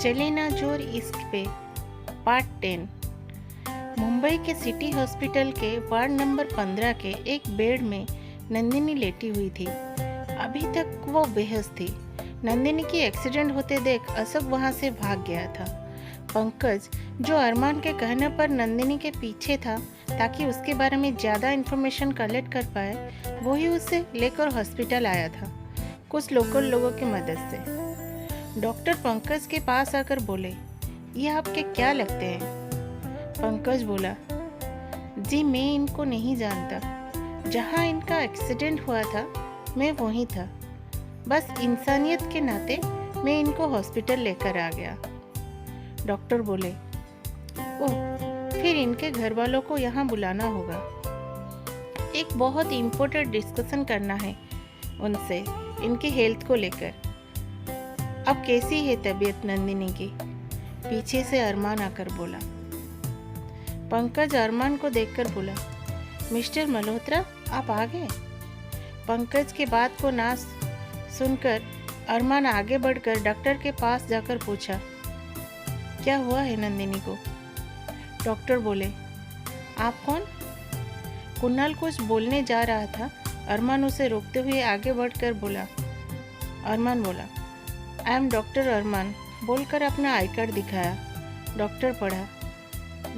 चले ना जोर इश्क पे पार्ट 10। मुंबई के सिटी हॉस्पिटल के वार्ड नंबर 15 के एक बेड में नंदिनी लेटी हुई थी। अभी तक वो बेहोश थी। नंदिनी की एक्सीडेंट होते देख अशोक वहां से भाग गया था। पंकज, जो अरमान के कहने पर नंदिनी के पीछे था ताकि उसके बारे में ज़्यादा इन्फॉर्मेशन कलेक्ट कर पाए, वही उसे लेकर हॉस्पिटल आया था, कुछ लोकल लोगों की मदद से। डॉक्टर पंकज के पास आकर बोले, ये आपके क्या लगते हैं? पंकज बोला, जी मैं इनको नहीं जानता। जहाँ इनका एक्सीडेंट हुआ था मैं वहीं था। बस इंसानियत के नाते मैं इनको हॉस्पिटल लेकर आ गया। डॉक्टर बोले, ओह, फिर इनके घर वालों को यहाँ बुलाना होगा। एक बहुत इम्पोर्टेंट डिस्कशन करना है उनसे, इनकी हेल्थ को लेकर। अब कैसी है तबीयत नंदिनी की? पीछे से अरमान आकर बोला। पंकज अरमान को देखकर बोला, मिस्टर मल्होत्रा, आप आ गए? पंकज के बात को ना सुनकर अरमान आगे बढ़कर डॉक्टर के पास जाकर पूछा, क्या हुआ है नंदिनी को? डॉक्टर बोले, आप कौन? कुणाल कुछ बोलने जा रहा था। अरमान उसे रोकते हुए आगे बढ़कर बोला। अरमान बोला, आई एम डॉक्टर अरमान बोलकर अपना आई कार्ड दिखाया। डॉक्टर पढ़ा,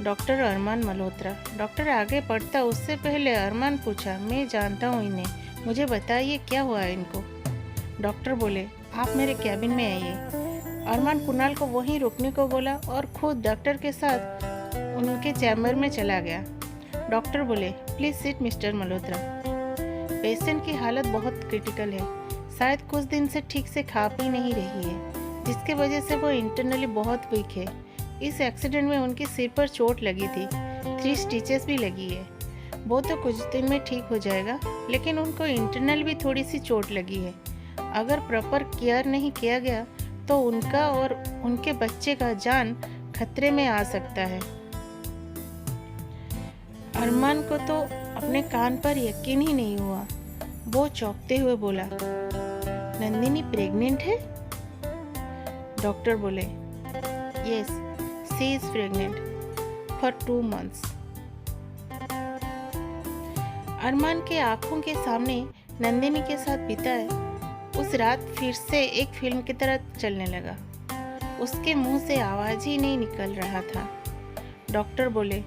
डॉक्टर अरमान मल्होत्रा। डॉक्टर आगे बढ़ता उससे पहले अरमान पूछा, मैं जानता हूँ इन्हें, मुझे बताइए क्या हुआ है इनको? डॉक्टर बोले, आप मेरे कैबिन में आइए। अरमान कुणाल को वहीं रुकने को बोला और खुद डॉक्टर के साथ उनके चैम्बर में चला गया। डॉक्टर बोले, please sit mister Malhotra. Patient की हालत बहुत क्रिटिकल है, शायद कुछ दिन से ठीक से खा पी नहीं रही है, जिसके वजह से वो इंटरनली बहुत वीक है। इस एक्सीडेंट में उनके सिर पर चोट लगी थी, 3 स्टिचेस भी लगी है। वो तो कुछ दिन में ठीक हो जाएगा, लेकिन उनको इंटरनल भी थोड़ी सी चोट लगी है। अगर प्रॉपर केयर नहीं किया गया तो उनका और उनके बच्चे का जान खतरे में आ सकता है। अरमान को तो अपने कान पर यकीन ही नहीं हुआ। वो चौंकते हुए बोला, नंदिनी प्रेग्नेंट है? डॉक्टर बोले, yes, she is pregnant for 2 months। अरमान के आंखों के सामने नंदिनी के साथ बिताए उस रात फिर से एक फिल्म की तरह चलने लगा। उसके मुंह से आवाज ही नहीं निकल रहा था। डॉक्टर बोले,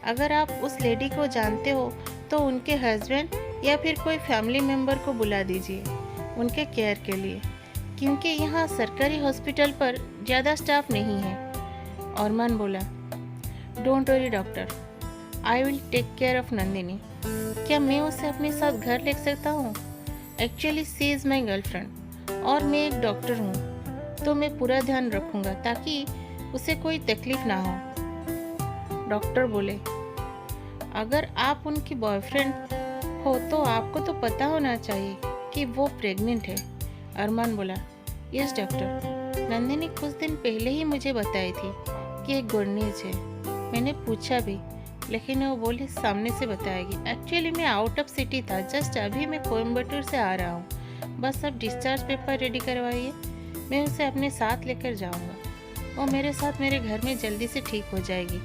अगर आप उस लेडी को जानते हो तो उनके हस्बैंड या फिर कोई फैमिली मेम्बर को बुला दीजिए उनके केयर के लिए, क्योंकि यहाँ सरकारी हॉस्पिटल पर ज़्यादा स्टाफ नहीं है। अरमान बोला, don't worry doctor, I will take care of Nandini. क्या मैं उसे अपने साथ घर ले सकता हूँ? Actually she is my girlfriend और मैं एक डॉक्टर हूँ, तो मैं पूरा ध्यान रखूँगा ताकि उसे कोई तकलीफ ना हो। डॉक्टर बोले, अगर आप उनकी बॉयफ्रेंड हो तो आपको तो पता होना चाहिए कि वो प्रेग्नेंट है। अरमान बोला, यस डॉक्टर, नंदिनी कुछ दिन पहले ही मुझे बताई थी कि एक गुड न्यूज़ है। मैंने पूछा भी, लेकिन वो बोले सामने से बताएगी। एक्चुअली मैं आउट ऑफ सिटी था, जस्ट अभी मैं कोयम्बटूर से आ रहा हूँ। बस अब डिस्चार्ज पेपर रेडी करवाइए, मैं उसे अपने साथ लेकर जाऊँगा। वो मेरे साथ मेरे घर में जल्दी से ठीक हो जाएगी।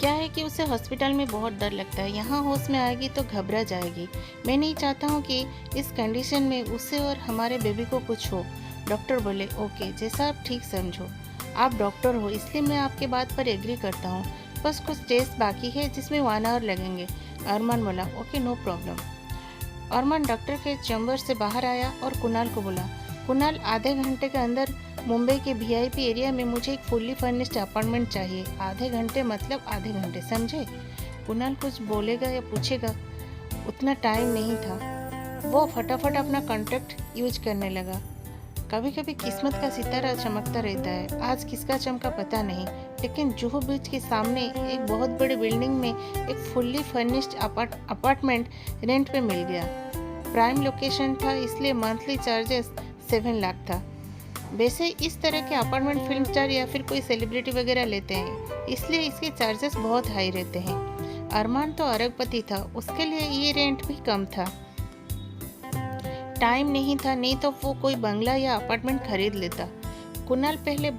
क्या है कि उसे हॉस्पिटल में बहुत डर लगता है, यहाँ होश में आएगी तो घबरा जाएगी। मैं नहीं चाहता हूँ कि इस कंडीशन में उसे और हमारे बेबी को कुछ हो। डॉक्टर बोले, ओके, जैसा आप ठीक समझो। आप डॉक्टर हो इसलिए मैं आपके बात पर एग्री करता हूँ। बस कुछ टेस्ट बाकी है जिसमें 1 hour लगेंगे। अरमान बोला, ओके, नो प्रॉब्लम। अरमान डॉक्टर के चैम्बर से बाहर आया और कुणाल को बोला, कुणाल, आधे घंटे के अंदर मुंबई के VIP एरिया में मुझे एक फुल्ली फर्निश्ड अपार्टमेंट चाहिए। आधे घंटे मतलब आधे घंटे, समझे? कुणाल कुछ बोलेगा या पूछेगा, उतना टाइम नहीं था। वो फटाफट अपना कॉन्टैक्ट यूज करने लगा। कभी कभी किस्मत का सितारा चमकता रहता है। आज किसका चमका पता नहीं, लेकिन जुहू बीच के सामने एक बहुत बड़ी बिल्डिंग में एक फुल्ली फर्निश्ड अपार्टमेंट रेंट पे मिल गया। प्राइम लोकेशन था, इसलिए मंथली चार्जेस 7 लाख था। वैसे इस तरह के अपार्टमेंट फिल्म स्टार या फिर कोई सेलिब्रिटी वगैरह लेते हैं, इसलिए इसके चार्जेस बहुत हाई रहते हैं। अरमान तो अरबपति था, उसके लिए ये रेंट भी कम था। टाइम नहीं था, नहीं तो वो कोई बंगला या अपार्टमेंट खरीद लेता। कुणाल पहले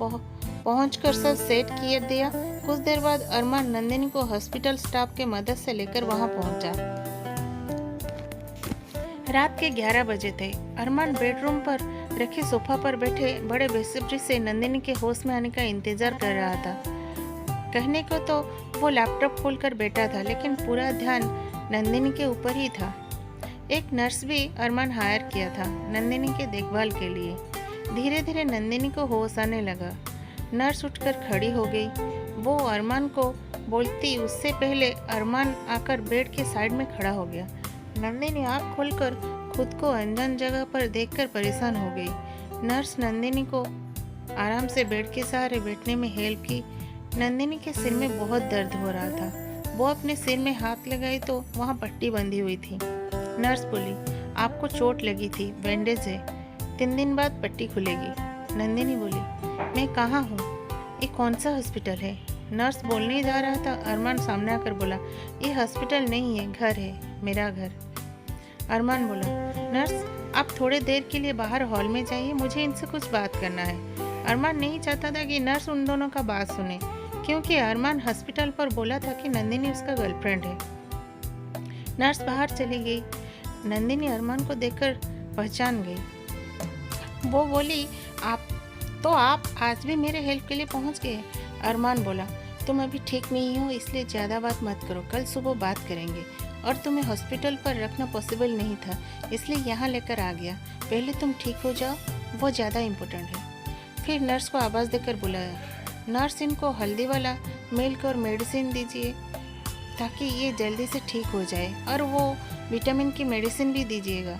पहुंचकर सब सेट किए दिया। कुछ देर बाद अरमान नंदिनी को हॉस्पिटल स्टाफ के मदद से लेकर वहां पहुंचा। रात के 11 बजे थे। अरमान बेडरूम पर रखे सोफा पर बैठे बड़े बेसब्री से नंदिनी के होश में आने का इंतजार कर रहा था। कहने को तो वो लैपटॉप खोलकर बैठा था, लेकिन पूरा ध्यान नंदिनी के ऊपर ही था। एक नर्स भी अरमान हायर किया था नंदिनी के देखभाल के लिए। धीरे धीरे नंदिनी को होश आने लगा। नर्स उठकर खड़ी हो गई। वो अरमान को बोलती उससे पहले अरमान आकर बेड के साइड में खड़ा हो गया। नंदिनी आँख खोलकर खुद को अनजान जगह पर देखकर परेशान हो गई। नर्स नंदिनी को आराम से बेड के सहारे बैठने में हेल्प की। नंदिनी के सिर में बहुत दर्द हो रहा था। वो अपने सिर में हाथ लगाई तो वहाँ पट्टी बंधी हुई थी। नर्स बोली, आपको चोट लगी थी, बैंडेज है, 3 दिन बाद पट्टी खुलेगी। नंदिनी बोली, मैं कहाँ हूँ, ये कौन सा हॉस्पिटल है? नर्स बोलने जा रहा था, अरमान सामने आकर बोला, ये हॉस्पिटल नहीं है, घर है, मेरा घर। अरमान बोला, नर्स आप थोड़े देर के लिए बाहर हॉल में जाइए, मुझे इनसे कुछ बात करना है। अरमान नहीं चाहता था कि नर्स उन दोनों का बात सुने, क्योंकि अरमान हॉस्पिटल पर बोला था कि नंदिनी उसका गर्लफ्रेंड है। नर्स बाहर चली गई। नंदिनी अरमान को देखकर पहचान गई। वो बोली, आप आज भी मेरे हेल्प के लिए पहुंच गए। अरमान बोला, तुम अभी ठीक नहीं हो, इसलिए ज़्यादा बात मत करो, कल सुबह बात करेंगे। और तुम्हें हॉस्पिटल पर रखना पॉसिबल नहीं था, इसलिए यहाँ लेकर आ गया। पहले तुम ठीक हो जाओ, वो ज़्यादा इम्पोर्टेंट है। फिर नर्स को आवाज़ देकर बुलाया, नर्स इनको हल्दी वाला मिल्क और मेडिसिन दीजिए ताकि ये जल्दी से ठीक हो जाए, और वो विटामिन की मेडिसिन भी दीजिएगा।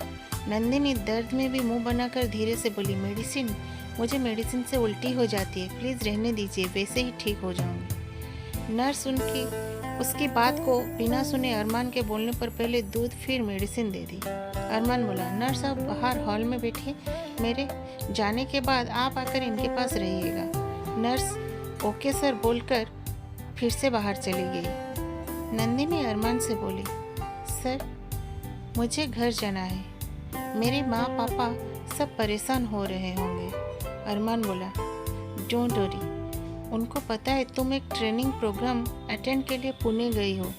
नंदिनी दर्द में भी मुंह बनाकर धीरे से बोली, मेडिसिन? मुझे मेडिसिन से उल्टी हो जाती है, प्लीज़ रहने दीजिए, वैसे ही ठीक हो जाऊंगी। नर्स उसकी बात को बिना सुने अरमान के बोलने पर पहले दूध फिर मेडिसिन दे दी। अरमान बोला, नर्स आप बाहर हॉल में बैठिए, मेरे जाने के बाद आप आकर इनके पास रहिएगा। नर्स ओके सर बोलकर फिर से बाहर चली गई। नंदिनी अरमान से बोली, सर मुझे घर जाना है, मेरे माँ पापा सब परेशान हो रहे होंगे। अरमान बोला, डोंट वरी, उनको पता है तुम एक ट्रेनिंग प्रोग्राम अटेंड के लिए पुणे गई हो,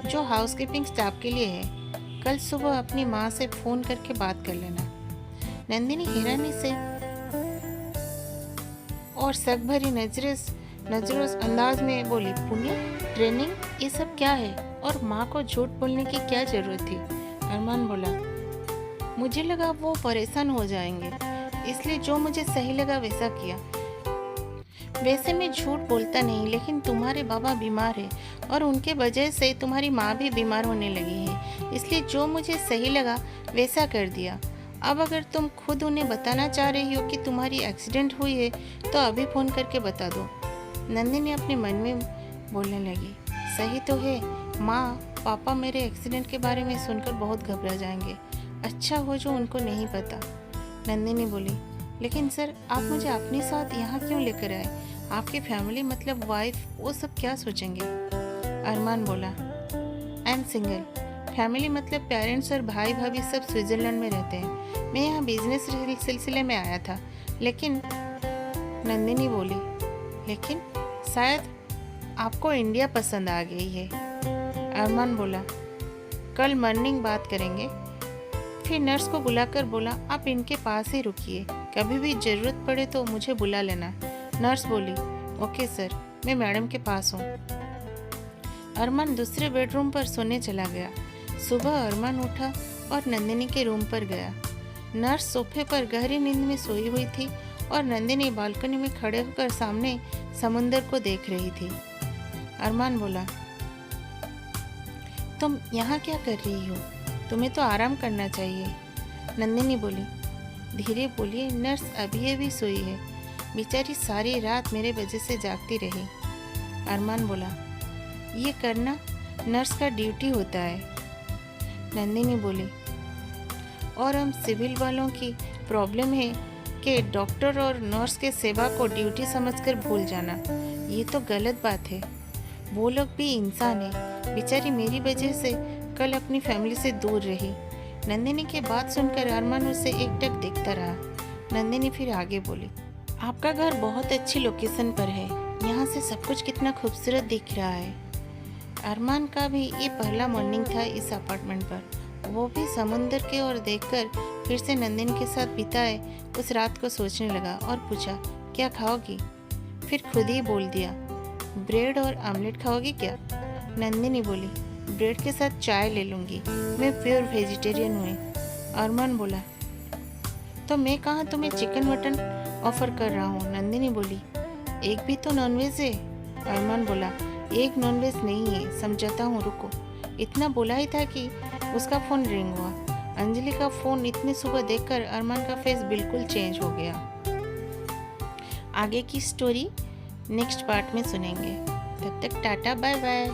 जो हाउसकीपिंग स्टाफ के लिए है। कल सुबह अपनी माँ से फ़ोन करके बात कर लेना। नंदिनी हैरानी से और शक भरी नजरों अंदाज में बोली, पुणे ट्रेनिंग, ये सब क्या है, और माँ को झूठ बोलने की क्या ज़रूरत थी? अरमान बोला, मुझे लगा वो परेशान हो जाएंगे, इसलिए जो मुझे सही लगा वैसा किया। वैसे मैं झूठ बोलता नहीं, लेकिन तुम्हारे बाबा बीमार है और उनके वजह से तुम्हारी माँ भी बीमार होने लगी है, इसलिए जो मुझे सही लगा वैसा कर दिया। अब अगर तुम खुद उन्हें बताना चाह रही हो कि तुम्हारी एक्सीडेंट हुई है तो अभी फ़ोन करके बता दो। नंदिनी अपने मन में बोलने लगी, सही तो है, माँ पापा मेरे एक्सीडेंट के बारे में सुनकर बहुत घबरा जाएंगे, अच्छा हो जो उनको नहीं पता। नंदिनी बोली, लेकिन सर आप मुझे अपने साथ यहाँ क्यों लेकर आए? आपकी फैमिली मतलब वाइफ वो सब क्या सोचेंगे? अरमान बोला, आई एम सिंगल, फैमिली मतलब पेरेंट्स और भाई भाभी सब स्विट्ज़रलैंड में रहते हैं, मैं यहाँ बिजनेस सिलसिले में आया था। लेकिन नंदिनी बोली, लेकिन शायद आपको इंडिया पसंद आ गई है। अरमान बोला, कल मॉर्निंग बात करेंगे। फिर नर्स को बुलाकर बोला, आप इनके पास ही रुकिए, कभी भी ज़रूरत पड़े तो मुझे बुला लेना। नर्स बोली, ओके सर, मैं मैडम के पास हूँ। अरमान दूसरे बेडरूम पर सोने चला गया। सुबह अरमान उठा और नंदिनी के रूम पर गया। नर्स सोफे पर गहरी नींद में सोई हुई थी और नंदिनी बालकनी में खड़े होकर सामने समुंदर को देख रही थी। अरमान बोला, तुम यहाँ क्या कर रही हो? तुम्हें तो आराम करना चाहिए। नंदिनी बोली, धीरे बोलिए, नर्स अभी सोई है, बेचारी सारी रात मेरे वजह से जागती रही। अरमान बोला, ये करना नर्स का ड्यूटी होता है। नंदिनी बोली, और हम सिविल वालों की प्रॉब्लम है कि डॉक्टर और नर्स के सेवा को ड्यूटी समझकर भूल जाना, ये तो गलत बात है। वो लोग भी इंसान है, बेचारी मेरी वजह से कल अपनी फैमिली से दूर रही। नंदिनी की बात सुनकर अरमान उसे एकटक देखता रहा। नंदिनी फिर आगे बोली, आपका घर बहुत अच्छी लोकेशन पर है। यहाँ से सब कुछ कितना खूबसूरत दिख रहा है। अरमान का भी ये पहला मॉर्निंग था इस अपार्टमेंट पर। वो भी समुंदर के ओर देखकर फिर से नंदिनी के साथ बिताए उस रात को सोचने लगा और पूछा, क्या खाओगी? फिर खुद ही बोल दिया, ब्रेड और आमलेट खाओगी क्या? नंदिनी बोली, ब्रेड के साथ चाय ले लूँगी, मैं प्योर वेजिटेरियन हूँ। अरमान बोला, तो मैं कहाँ तुम्हें चिकन मटन ऑफर कर रहा हूँ। नंदिनी बोली, एक भी तो नॉनवेज है। अरमान बोला, एक नॉनवेज नहीं है, समझाता हूँ, रुको। इतना बोला ही था कि उसका फ़ोन रिंग हुआ। अंजलि का फ़ोन इतनी सुबह देखकर अरमान का फेस बिल्कुल चेंज हो गया। आगे की स्टोरी नेक्स्ट पार्ट में सुनेंगे। तब तक टाटा बाय बाय।